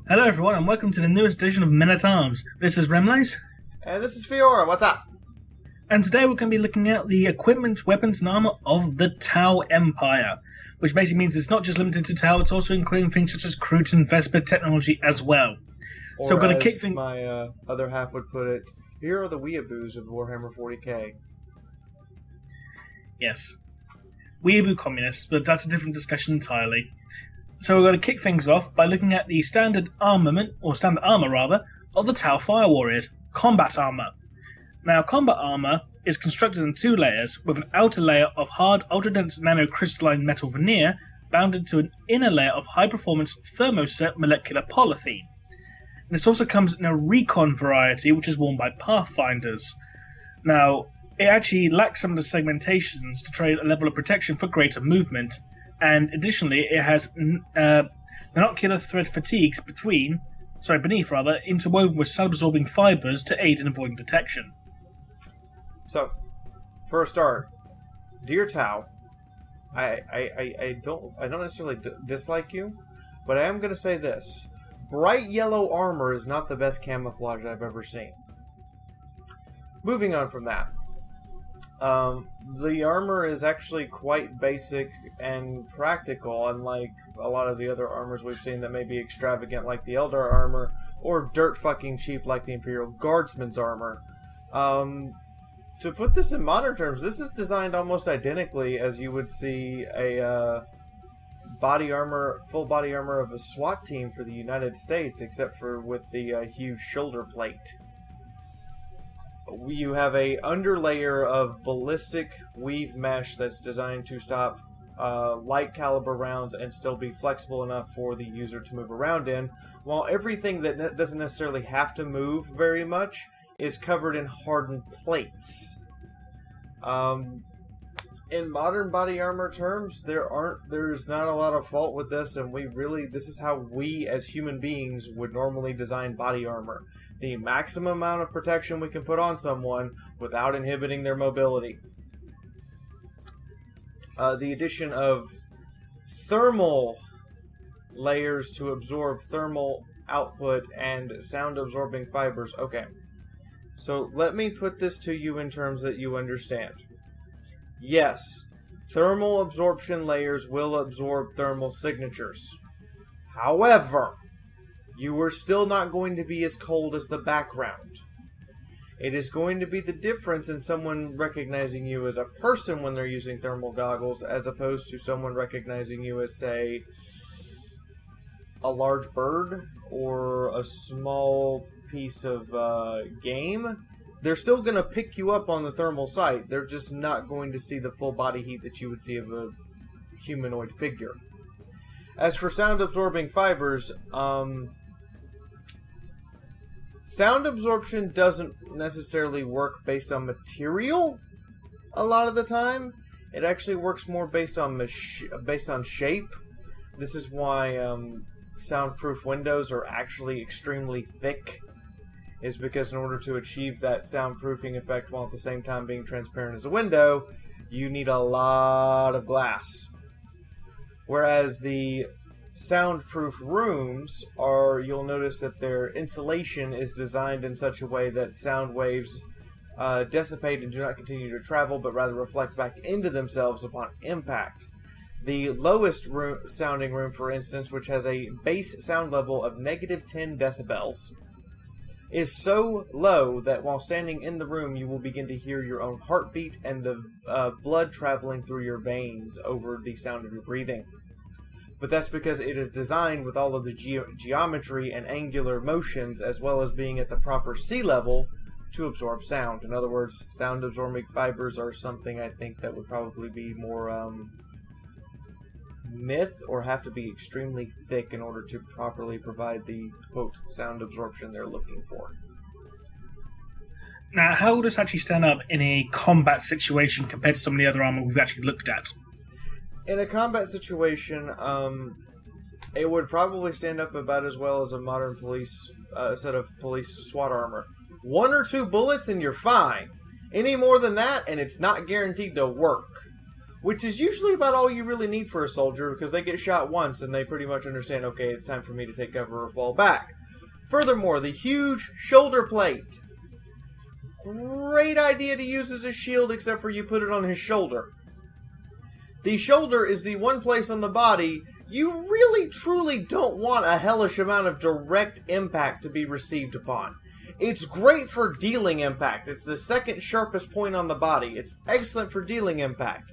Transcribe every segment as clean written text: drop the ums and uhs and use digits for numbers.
Hello everyone and welcome to the newest edition of Men at Arms. This is Remleiz. And this is Fiaura, what's up? And today we're going to be looking at the equipment, weapons and armor of the Tau Empire. Which basically means it's not just limited to Tau, it's also including things such as Kroot and Vesper technology as well. Or so we're going to as my other half would put it, here are the weeaboos of Warhammer 40k. Yes. Weeaboo communists, but that's a different discussion entirely. So we're going to kick things off by looking at the standard armament, or standard armor rather, of the Tau Fire Warriors, combat armor. Now, combat armor is constructed in two layers, with an outer layer of hard, ultra-dense nanocrystalline metal veneer bounded to an inner layer of high-performance thermoset molecular polythene. And this also comes in a recon variety, which is worn by Pathfinders. Now, it actually lacks some of the segmentations to trade a level of protection for greater movement, and additionally, it has monocular thread fatigues beneath, interwoven with sub-absorbing fibers to aid in avoiding detection. So, for a start, dear Tau, I don't necessarily dislike you, but I am going to say this: bright yellow armor is not the best camouflage I've ever seen. Moving on from that, the armor is actually quite basic and practical, unlike a lot of the other armors we've seen that may be extravagant, like the Eldar armor, or dirt fucking cheap, like the Imperial Guardsman's armor. To put this in modern terms, this is designed almost identically as you would see a full body armor of a SWAT team for the United States, except for with the huge shoulder plate. You have a underlayer of ballistic weave mesh that's designed to stop light caliber rounds and still be flexible enough for the user to move around in, while everything that doesn't necessarily have to move very much is covered in hardened plates. In modern body armor terms, there's not a lot of fault with this, and this is how we as human beings would normally design body armor. The maximum amount of protection we can put on someone without inhibiting their mobility. The addition of thermal layers to absorb thermal output and sound absorbing fibers. Okay. So let me put this to you in terms that you understand. Yes, thermal absorption layers will absorb thermal signatures. However, you are still not going to be as cold as the background. It is going to be the difference in someone recognizing you as a person when they're using thermal goggles, as opposed to someone recognizing you as, say, a large bird or a small piece of game. They're still going to pick you up on the thermal sight. They're just not going to see the full body heat that you would see of a humanoid figure. As for sound absorbing fibers, sound absorption doesn't necessarily work based on material a lot of the time. It actually works more based on shape. This is why soundproof windows are actually extremely thick, is because in order to achieve that soundproofing effect while at the same time being transparent as a window, you need a lot of glass. Whereas the soundproof rooms you'll notice that their insulation is designed in such a way that sound waves dissipate and do not continue to travel, but rather reflect back into themselves upon impact. The lowest sounding room, for instance, which has a base sound level of -10 decibels, is so low that while standing in the room you will begin to hear your own heartbeat and the blood traveling through your veins over the sound of your breathing. But that's because it is designed with all of the geometry and angular motions, as well as being at the proper sea level, to absorb sound. In other words, sound absorbing fibers are something I think that would probably be more myth, or have to be extremely thick in order to properly provide the, quote, sound absorption they're looking for. Now, how would this actually stand up in a combat situation compared to some of the other armor we've actually looked at? In a combat situation, it would probably stand up about as well as a modern set of police SWAT armor. 1 or 2 bullets and you're fine. Any more than that, and it's not guaranteed to work. which is usually about all you really need for a soldier, because they get shot once and they pretty much understand, okay, it's time for me to take cover or fall back. Furthermore, the huge shoulder plate. Great idea to use as a shield, except for you put it on his shoulder. The shoulder is the one place on the body you really truly don't want a hellish amount of direct impact to be received upon. It's great for dealing impact. It's the second sharpest point on the body. It's excellent for dealing impact.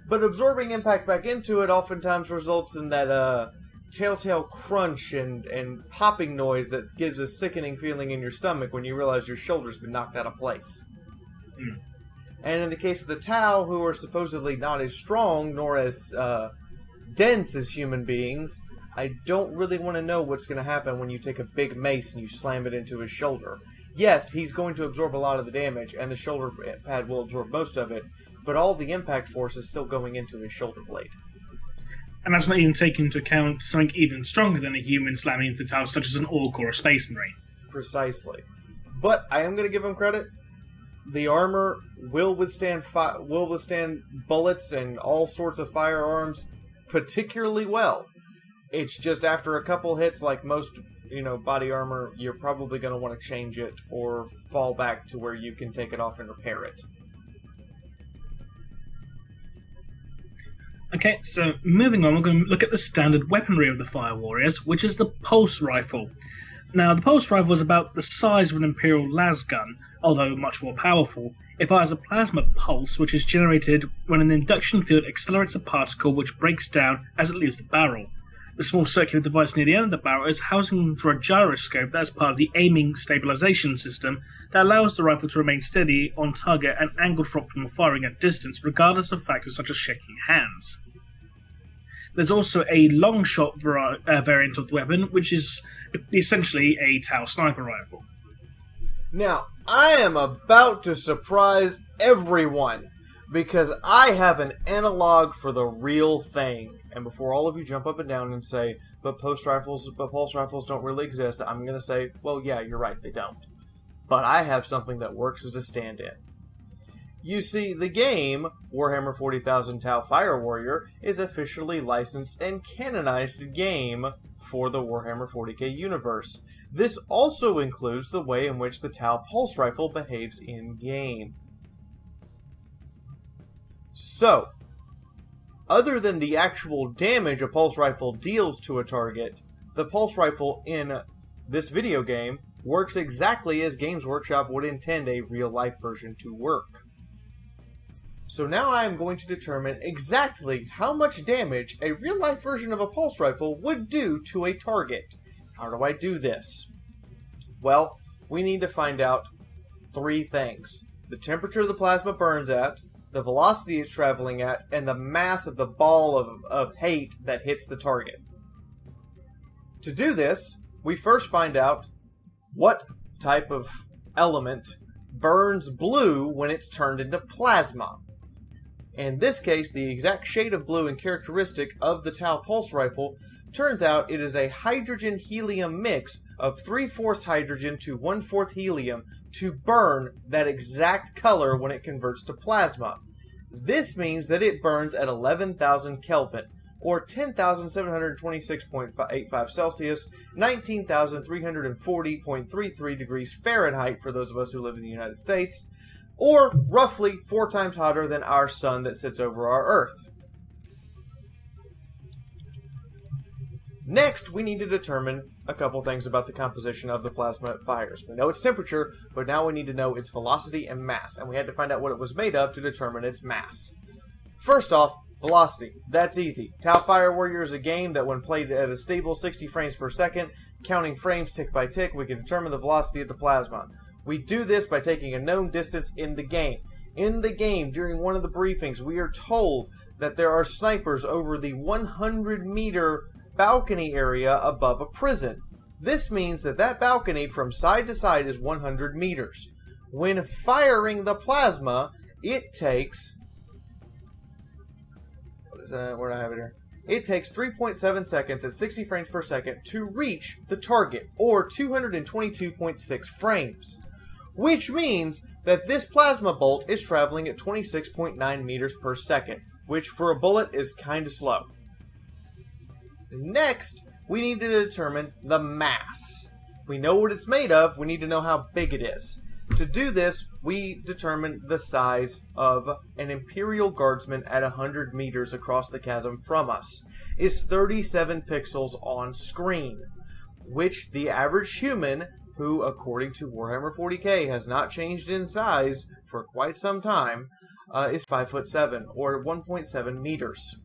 But absorbing impact back into it oftentimes results in that telltale crunch and popping noise that gives a sickening feeling in your stomach when you realize your shoulder's been knocked out of place. And in the case of the Tau, who are supposedly not as strong nor as dense as human beings, I don't really want to know what's going to happen when you take a big mace and you slam it into his shoulder. Yes, he's going to absorb a lot of the damage, and the shoulder pad will absorb most of it, but all the impact force is still going into his shoulder blade. And that's not even taking into account something even stronger than a human slamming into the Tau, such as an Orc or a Space Marine. Precisely. But I am going to give him credit. The armor will withstand bullets and all sorts of firearms particularly well. It's just after a couple hits, like most, body armor, you're probably going to want to change it or fall back to where you can take it off and repair it. Okay, so moving on, we're going to look at the standard weaponry of the Fire Warriors, which is the Pulse Rifle. Now, the Pulse Rifle is about the size of an Imperial las gun, although much more powerful. It fires a plasma pulse, which is generated when an induction field accelerates a particle which breaks down as it leaves the barrel. The small circular device near the end of the barrel is housing for a gyroscope that is part of the aiming stabilization system that allows the rifle to remain steady on target and angled for optimal firing at distance, regardless of factors such as shaking hands. There's also a long shot variant of the weapon, which is essentially a Tau sniper rifle. Now, I am about to surprise everyone, because I have an analog for the real thing. And before all of you jump up and down and say, but pulse rifles don't really exist, I'm going to say, well, yeah, you're right, they don't. But I have something that works as a stand-in. You see, the game, Warhammer 40,000 Tau Fire Warrior, is officially licensed and canonized game for the Warhammer 40k universe. This also includes the way in which the Tau Pulse Rifle behaves in-game. So, other than the actual damage a Pulse Rifle deals to a target, the Pulse Rifle in this video game works exactly as Games Workshop would intend a real-life version to work. So now I am going to determine exactly how much damage a real-life version of a Pulse Rifle would do to a target. How do I do this? Well, we need to find out three things. The temperature the plasma burns at, the velocity it's traveling at, and the mass of the ball of hate that hits the target. To do this, we first find out what type of element burns blue when it's turned into plasma. In this case, the exact shade of blue and characteristic of the Tau Pulse Rifle turns out it is a hydrogen-helium mix of 3/4 hydrogen to 1/4 helium to burn that exact color when it converts to plasma. This means that it burns at 11,000 Kelvin, or 10,726.85 Celsius, 19,340.33 degrees Fahrenheit for those of us who live in the United States, or roughly 4 times hotter than our sun that sits over our Earth. Next, we need to determine a couple things about the composition of the plasma it fires. We know its temperature, but now we need to know its velocity and mass, and we had to find out what it was made of to determine its mass. First off, velocity. That's easy. Tau Fire Warrior is a game that when played at a stable 60 frames per second, counting frames tick by tick, we can determine the velocity of the plasma. We do this by taking a known distance in the game. In the game, during one of the briefings, we are told that there are snipers over the 100-meter balcony area above a prison. This means that that balcony from side to side is 100 meters. When firing the plasma, it takes... where do I have it here? It takes 3.7 seconds at 60 frames per second to reach the target, or 222.6 frames. Which means that this plasma bolt is traveling at 26.9 meters per second, which for a bullet is kind of slow. Next, we need to determine the mass. We know what it's made of, we need to know how big it is. To do this, we determine the size of an Imperial Guardsman at 100 meters across the chasm from us. Is 37 pixels on screen, which the average human, who according to Warhammer 40k has not changed in size for quite some time, is 5'7", or 1.7 meters.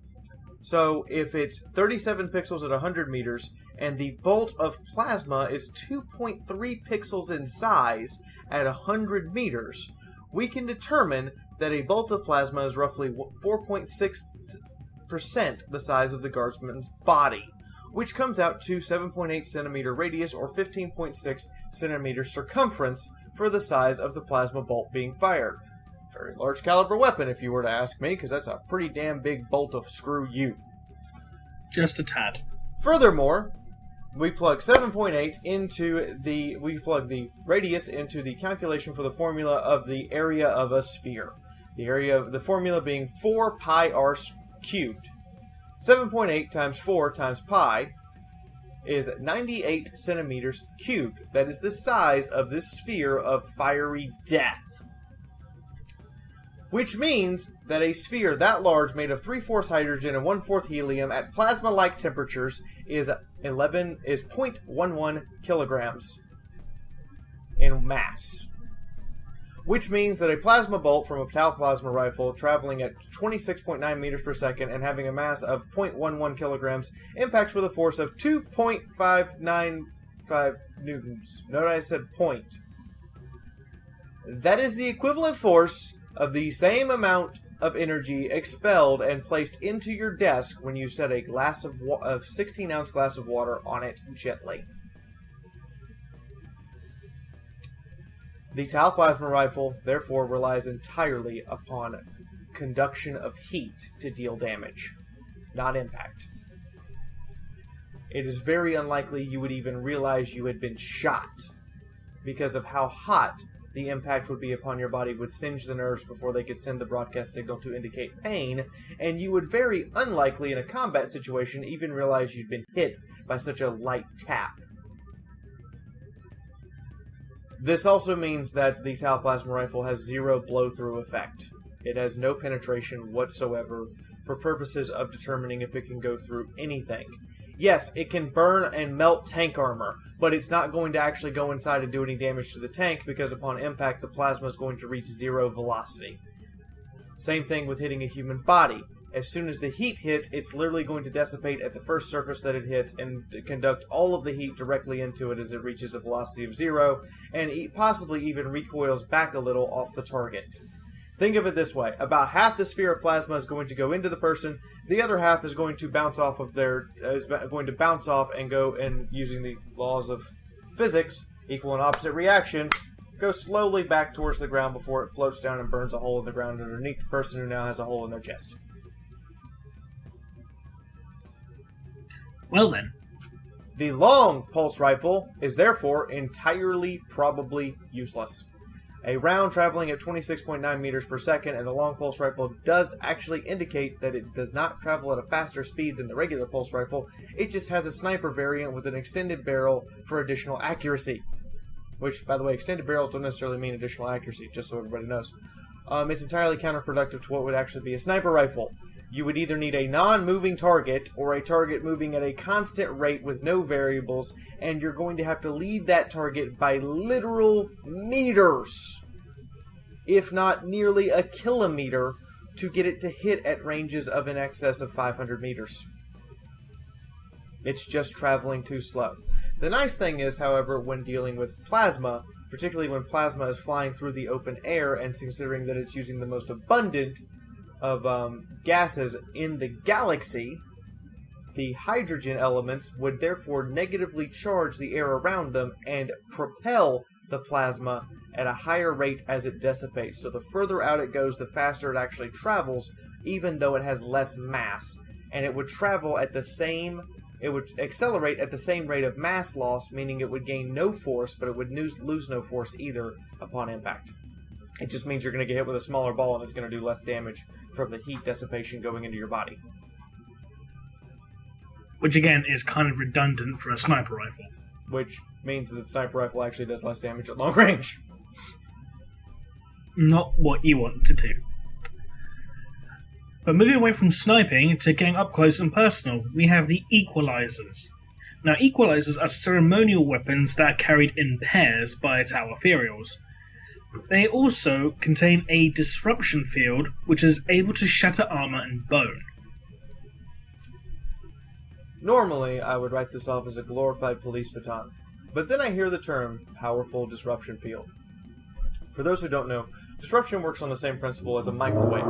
So if it's 37 pixels at 100 meters, and the bolt of plasma is 2.3 pixels in size at 100 meters, we can determine that a bolt of plasma is roughly 4.6% the size of the Guardsman's body, which comes out to 7.8 centimeter radius or 15.6 centimeter circumference for the size of the plasma bolt being fired. Very large caliber weapon, if you were to ask me, because that's a pretty damn big bolt of screw you. Just a tad. Furthermore, we plug 7.8 into we plug the radius into the calculation for the formula of the area of a sphere. The formula being 4 pi r cubed. 7.8 times 4 times pi is 98 centimeters cubed. That is the size of this sphere of fiery death. Which means that a sphere that large, made of 3/4 hydrogen and 1/4 helium at plasma-like temperatures, is 0.11 kilograms in mass. Which means that a plasma bolt from a tau plasma rifle traveling at 26.9 meters per second and having a mass of 0.11 kilograms impacts with a force of 2.595 newtons. Note I said point. That is the equivalent force of the same amount of energy expelled and placed into your desk when you set a 16-ounce glass of water on it gently. The tau plasma rifle, therefore, relies entirely upon conduction of heat to deal damage, not impact. It is very unlikely you would even realize you had been shot, because of how hot the impact would be upon your body would singe the nerves before they could send the broadcast signal to indicate pain, and you would very unlikely in a combat situation even realize you'd been hit by such a light tap. This also means that the tau plasma rifle has zero blow-through effect. It has no penetration whatsoever for purposes of determining if it can go through anything. Yes, it can burn and melt tank armor, but it's not going to actually go inside and do any damage to the tank because upon impact the plasma is going to reach zero velocity. Same thing with hitting a human body. As soon as the heat hits, it's literally going to dissipate at the first surface that it hits and conduct all of the heat directly into it as it reaches a velocity of zero, and possibly even recoils back a little off the target. Think of it this way. About half the sphere of plasma is going to go into the person, the other half is going to bounce off and go, and using the laws of physics, equal and opposite reaction, go slowly back towards the ground before it floats down and burns a hole in the ground underneath the person who now has a hole in their chest. Well then. The long pulse rifle is therefore entirely probably useless. A round traveling at 26.9 meters per second, and the long pulse rifle does actually indicate that it does not travel at a faster speed than the regular pulse rifle. It just has a sniper variant with an extended barrel for additional accuracy. Which, by the way, extended barrels don't necessarily mean additional accuracy, just so everybody knows. It's entirely counterproductive to what would actually be a sniper rifle. You would either need a non-moving target, or a target moving at a constant rate with no variables, and you're going to have to lead that target by literal meters, if not nearly a kilometer, to get it to hit at ranges of in excess of 500 meters. It's just traveling too slow. The nice thing is, however, when dealing with plasma, particularly when plasma is flying through the open air, and considering that it's using the most abundant of gases in the galaxy, the hydrogen elements would therefore negatively charge the air around them and propel the plasma at a higher rate as it dissipates. So the further out it goes, the faster it actually travels, even though it has less mass. And it would travel at the same, it would accelerate at the same rate of mass loss, meaning it would gain no force, but it would lose no force either upon impact. It just means you're going to get hit with a smaller ball and it's going to do less damage from the heat dissipation going into your body. Which again is kind of redundant for a sniper rifle. Which means that the sniper rifle actually does less damage at long range. Not what you want to do. But moving away from sniping to getting up close and personal, we have the equalizers. Now, equalizers are ceremonial weapons that are carried in pairs by Tau ethereals. They also contain a disruption field, which is able to shatter armor and bone. Normally, I would write this off as a glorified police baton, but then I hear the term powerful disruption field. For those who don't know, disruption works on the same principle as a microwave.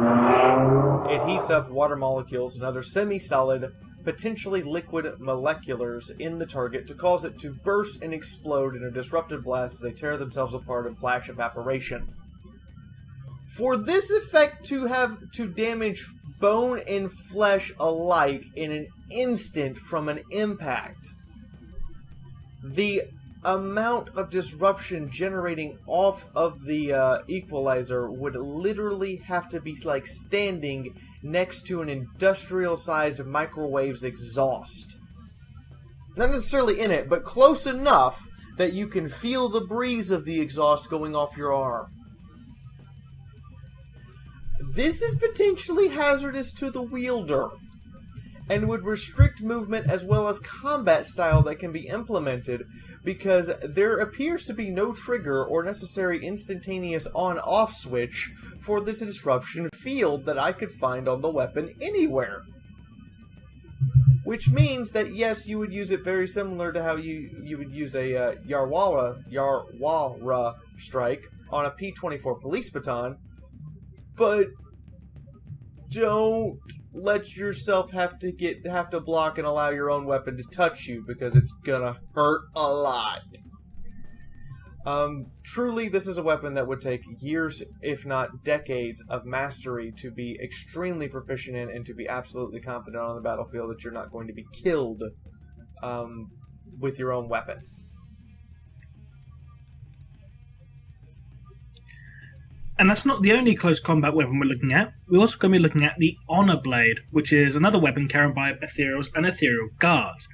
It heats up water molecules and other semi-solid, potentially liquid moleculars in the target to cause it to burst and explode in a disruptive blast as they tear themselves apart and flash evaporation. For this effect to damage bone and flesh alike in an instant from an impact, the amount of disruption generating off of the equalizer would literally have to be like standing next to an industrial-sized microwave's exhaust. Not necessarily in it, but close enough that you can feel the breeze of the exhaust going off your arm. This is potentially hazardous to the wielder, and would restrict movement as well as combat style that can be implemented, because there appears to be no trigger or necessary instantaneous on-off switch for the disruption field that I could find on the weapon anywhere. Which means that, yes, you would use it very similar to how you would use a Yarwara strike on a P-24 police baton, but don't let yourself have to block and allow your own weapon to touch you, because it's gonna hurt a lot. Truly, this is a weapon that would take years, if not decades, of mastery to be extremely proficient in and to be absolutely confident on the battlefield that you're not going to be killed with your own weapon. And that's not the only close combat weapon we're looking at. We're also going to be looking at the Honor Blade, which is another weapon carried by ethereals and ethereal guards.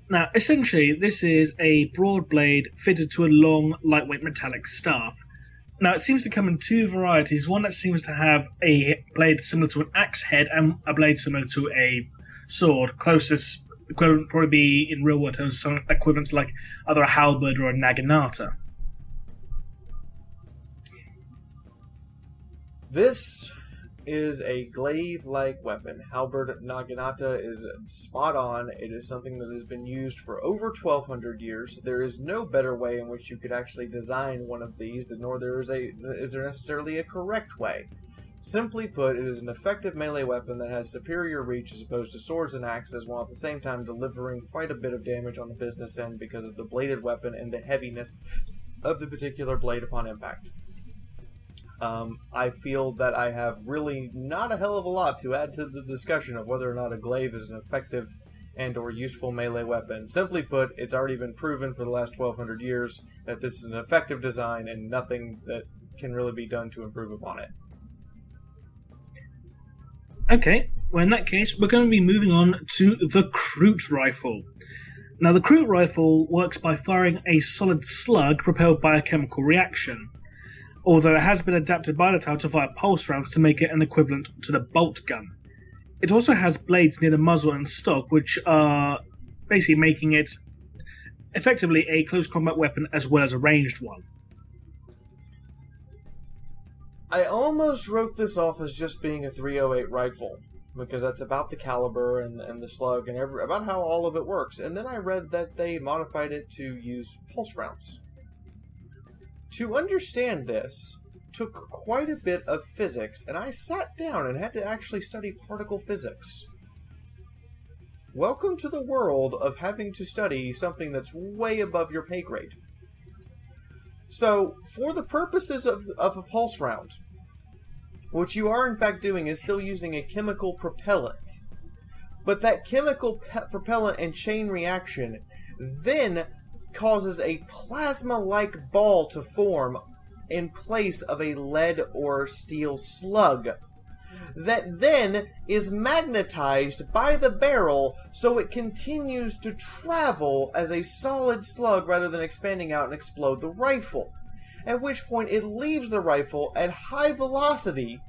Now, essentially, this is a broad blade fitted to a long, lightweight metallic staff. Now, it seems to come in two varieties. One that seems to have a blade similar to an axe head and a blade similar to a sword. Closest equivalent would probably be, in real world terms, some equivalent to like either a halberd or a naginata. This is a glaive-like weapon. Halberd Naginata is spot on. It is something that has been used for over 1,200 years. There is no better way in which you could actually design one of these, nor is there necessarily a correct way. Simply put, it is an effective melee weapon that has superior reach as opposed to swords and axes, while at the same time delivering quite a bit of damage on the business end because of the bladed weapon and the heaviness of the particular blade upon impact. I feel that I have really not a hell of a lot to add to the discussion of whether or not a glaive is an effective and or useful melee weapon. Simply put, it's already been proven for the last 1,200 years that this is an effective design and nothing that can really be done to improve upon it. Okay, well in that case, we're going to be moving on to the Kroot rifle. Now, the Kroot rifle works by firing a solid slug propelled by a chemical reaction, although it has been adapted by the Tau to fire pulse rounds to make it an equivalent to the bolt gun. It also has blades near the muzzle and stock, which are basically making it effectively a close combat weapon as well as a ranged one. I almost wrote this off as just being a 308 rifle, because that's about the caliber and the slug and about how all of it works, and then I read that they modified it to use pulse rounds. To understand this took quite a bit of physics, and I sat down and had to actually study particle physics. Welcome to the world of having to study something that's way above your pay grade. So, for the purposes of a pulse round, what you are in fact doing is still using a chemical propellant. But that chemical propellant and chain reaction then causes a plasma-like ball to form in place of a lead or steel slug that then is magnetized by the barrel so it continues to travel as a solid slug rather than expanding out and explode the rifle. At which point it leaves the rifle at high velocity.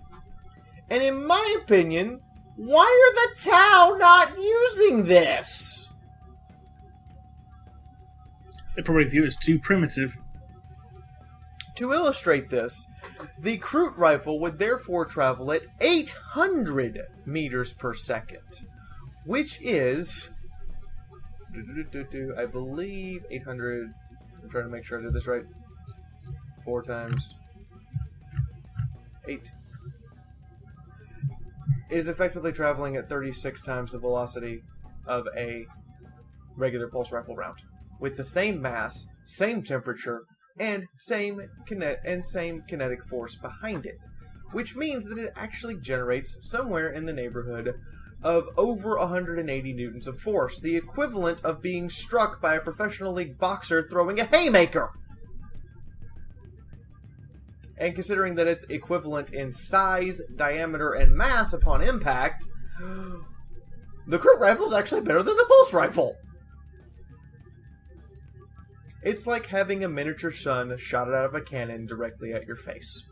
And in my opinion, why are the Tau not using this? They probably view it as too primitive. To illustrate this, the Kroot rifle would therefore travel at 800 meters per second, which is, I believe, 800. I'm trying to make sure I did this right. 4 times 8 is effectively traveling at 36 times the velocity of a regular pulse rifle round, with the same mass, same temperature, and same kinetic force behind it, which means that it actually generates somewhere in the neighborhood of over 180 newtons of force, the equivalent of being struck by a professional league boxer throwing a haymaker. And considering that it's equivalent in size, diameter, and mass upon impact, the Kroot rifle is actually better than the pulse rifle. It's like having a miniature sun shot out of a cannon directly at your face.